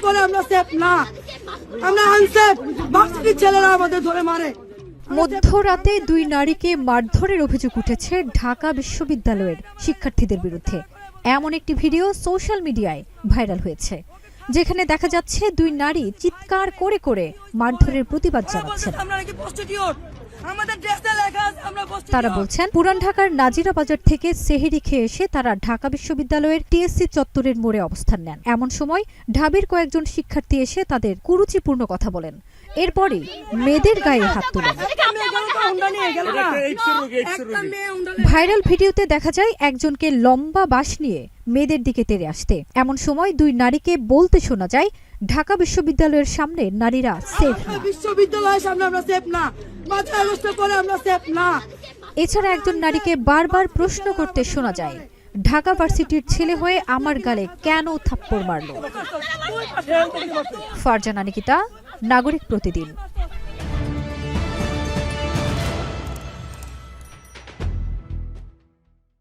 করে আমরা সেফ না, আমরা আনসেফ। ভার্সিটির ছেলেরা আমাদের ধরে মারে। মধ্যরাতে দুই নারীকে মারধরের অভিযোগ উঠেছে ঢাকা বিশ্ববিদ্যালয়ের শিক্ষার্থীদের বিরুদ্ধে। এমন একটি ভিডিও সোশ্যাল মিডিয়ায় ভাইরাল হয়েছে, যেখানে দেখা যাচ্ছে দুই নারী চিৎকার করে করে মারধরের প্রতিবাদ জানাচ্ছেন। তারা বলছেন, পুরান ঢাকার নাজিরা বাজার থেকে সেহরি খেয়ে এসে তারা ঢাকা বিশ্ববিদ্যালয়ের টিএসসি চত্বরের মোড়ে অবস্থান নেন। এমন সময় ঢাবির কয়েকজন শিক্ষার্থী এসে তাদের কুরুচিপূর্ণ কথা বলেন। এরপরই মেয়েদের গায়ে হাত তোলেন। ভাইরাল ভিডিওতে দেখা যায় একজনকে লম্বা বাঁশ নিয়ে মেয়েদের দিকে তেড়ে আসতে। এমন সময় দুই নারীকে বলতে শোনা যায়, ঢাকা বিশ্ববিদ্যালয়ের সামনে নারীরা সেফ না। বিশ্ববিদ্যালয়ের সামনে আমরা সেফ না, বাচ্চা নষ্ট করে আমরা সেফ না। এছাড়া একজন নারীকে বারবার প্রশ্ন করতে শোনা যায়, ঢাকা ভার্সিটির ছেলে হয়ে আমার গালে কেন থাপ্পড় মারল। ফারজানা নিকিতা, নাগরিক প্রতিদিন।